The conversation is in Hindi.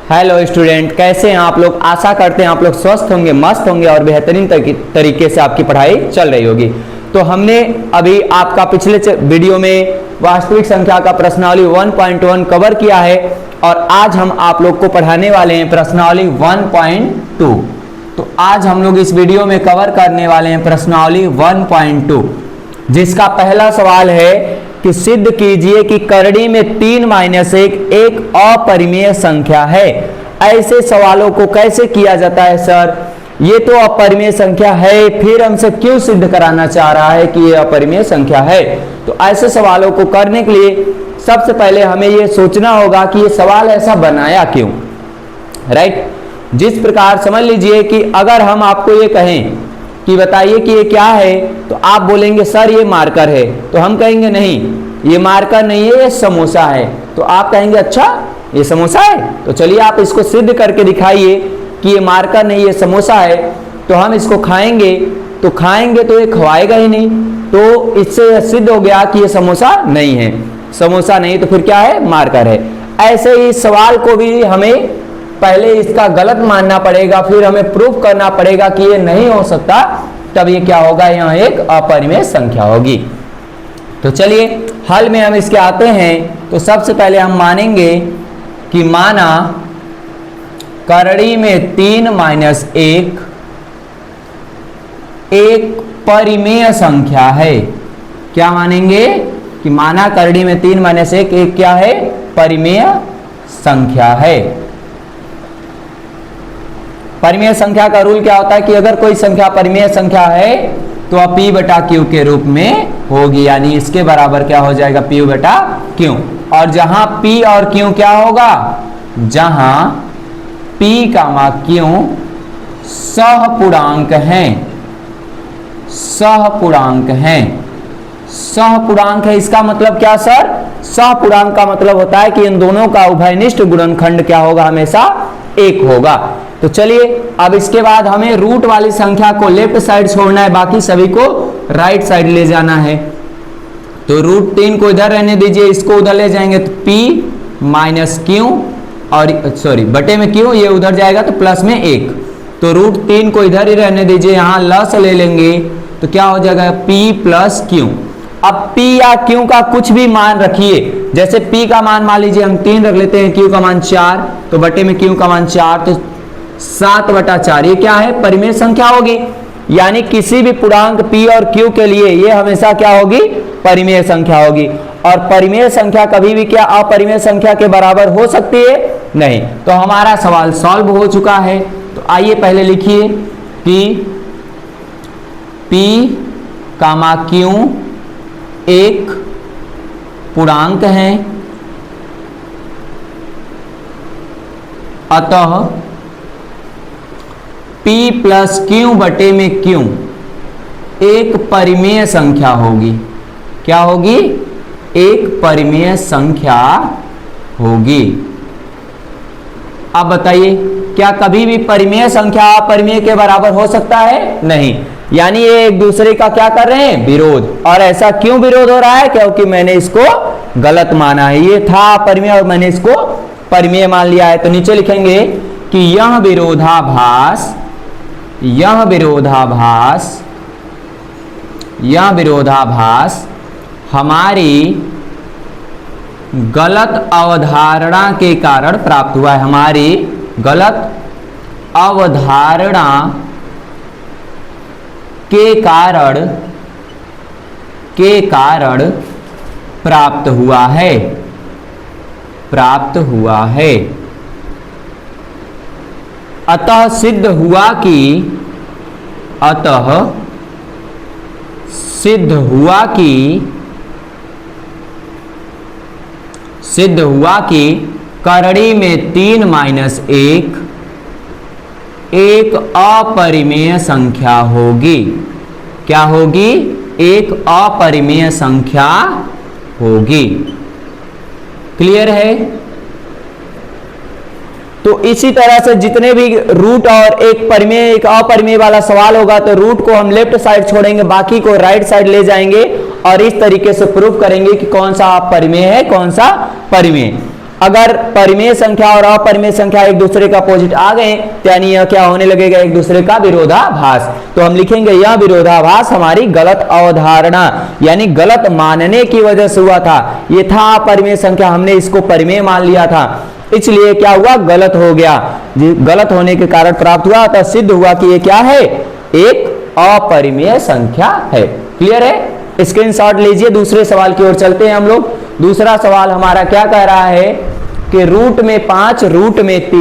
हेलो स्टूडेंट, कैसे हैं आप लोग। आशा करते हैं आप लोग स्वस्थ होंगे, मस्त होंगे और बेहतरीन तरीके से आपकी पढ़ाई चल रही होगी। तो हमने अभी आपका पिछले वीडियो में वास्तविक संख्या का प्रश्नावली 1.1 कवर किया है और आज हम आप लोग को पढ़ाने वाले हैं प्रश्नावली 1.2। तो आज हम लोग इस वीडियो में कवर करने वाले हैं प्रश्नावली 1.2, जिसका पहला सवाल है कि सिद्ध कीजिए कि करड़ी में 3 - 1 एक अपरिमेय संख्या है। ऐसे सवालों को कैसे किया जाता है सर, ये तो अपरिमेय संख्या है, फिर हमसे क्यों सिद्ध कराना चाह रहा है कि ये अपरिमेय संख्या है। तो ऐसे सवालों को करने के लिए सबसे पहले हमें ये सोचना होगा कि ये सवाल ऐसा बनाया क्यों, राइट। जिस प्रकार समझ लीजिए कि अगर हम आपको ये कहें कि बताइए कि ये क्या है, तो आप बोलेंगे सर ये मार्कर है, तो हम कहेंगे नहीं ये मार्कर नहीं है, ये समोसा है। तो आप कहेंगे अच्छा ये समोसा है, तो चलिए आप इसको सिद्ध करके दिखाइए कि ये मार्कर नहीं, ये समोसा है। तो हम इसको खाएंगे, तो खाएंगे तो ये खवाएगा ही नहीं, तो इससे सिद्ध हो गया कि ये समोसा नहीं है। समोसा नहीं तो फिर क्या है, मार्कर है। ऐसे ही सवाल को भी हमें पहले इसका गलत मानना पड़ेगा, फिर हमें प्रूफ करना पड़ेगा कि ये नहीं हो सकता, तब ये क्या होगा, यहाँ एक अपरिमेय संख्या होगी। तो चलिए हल में हम इसके आते हैं। तो सबसे पहले हम मानेंगे कि माना करड़ी में 3 - 1 एक परिमेय संख्या है। क्या मानेंगे कि माना करड़ी में 3 - 1 एक क्या है, परिमेय संख्या है। परिमेय संख्या का रूल क्या होता है कि अगर कोई संख्या परिमेय संख्या है तो वह P/Q के रूप में होगी, यानी इसके बराबर क्या हो जाएगा, P/Q। और जहां P और Q क्या होगा, जहां P, Q सहपूर्णांक हैं, सहपूर्णांक हैं। सहपूर्णांक है इसका मतलब क्या सर, सहपूर्णांक का मतलब होता है कि इन दोनों का उभयनिष्ठ गुणनखंड क्या होगा, हमेशा 1 होगा। तो चलिए अब इसके बाद हमें रूट वाली संख्या को लेफ्ट साइड छोड़ना है, बाकी सभी को राइट साइड ले जाना है। तो √3 को इधर रहने दीजिए, इसको उधर ले जाएंगे तो P - Q और सॉरी बटे में Q, ये उधर जाएगा तो प्लस में 1। तो √3 को इधर ही रहने दीजिए, यहाँ लस ले लेंगे तो क्या हो जाएगा, P + Q। अब P या Q का कुछ भी मान रखिए, जैसे P का मान मान लीजिए हम 3 रख लेते हैं, Q का मान 4, तो बटे में Q का मान 4, तो 7/4 ये क्या है, परिमेय संख्या होगी। यानी किसी भी पूर्णांक P और Q के लिए ये हमेशा क्या होगी, परिमेय संख्या होगी। और परिमेय संख्या कभी भी क्या अपरिमेय संख्या के बराबर हो सकती है, नहीं। तो हमारा सवाल सॉल्व हो चुका है। तो आइए पहले लिखिए कि P, Q एक पूर्णांक है, अतः P + Q बटे में Q एक परिमेय संख्या होगी। क्या होगी, एक परिमेय संख्या होगी। अब बताइए क्या कभी भी परिमेय संख्या अपरिमेय के बराबर हो सकता है, नहीं। यानी ये एक दूसरे का क्या कर रहे हैं, विरोध। और ऐसा क्यों विरोध हो रहा है, क्योंकि मैंने इसको गलत माना है, ये था अपरिमेय और मैंने इसको परिमेय मान लिया है। तो नीचे लिखेंगे कि यह विरोधाभास हमारी गलत अवधारणा के कारण प्राप्त हुआ है, हमारी गलत अवधारणा के कारण प्राप्त हुआ है। अतः सिद्ध हुआ कि करड़ी में 3 - 1 एक अपरिमेय संख्या होगी। क्या होगी, एक अपरिमेय संख्या होगी। क्लियर है। तो इसी तरह से जितने भी रूट और एक परिमेय एक अपरिमेय वाला सवाल होगा तो रूट को हम लेफ्ट साइड छोड़ेंगे, बाकी को राइट साइड ले जाएंगे और इस तरीके से प्रूफ करेंगे कि कौन सा परिमेय है कौन सा परिमेय। अगर परिमेय संख्या और अपरिमेय संख्या एक दूसरे का अपोजिट आ गए तो यानी यह क्या होने लगेगा, एक दूसरे का विरोधाभास। तो हम लिखेंगे यह विरोधाभास हमारी गलत अवधारणा यानी गलत मानने की वजह से हुआ था। ये था अपरिमेय संख्या, हमने इसको परिमेय मान लिया था, इसलिए क्या हुआ, गलत हो गया। गलत होने के कारण प्राप्त हुआ, तो सिद्ध हुआ कि ये क्या है, एक अपरिमेय संख्या है। क्लियर है? स्क्रीनशॉट लीजिए। दूसरे सवाल की ओर चलते हैं हम लोग। दूसरा सवाल हमारा क्या कह रहा है कि रूट में 5 रूट में 3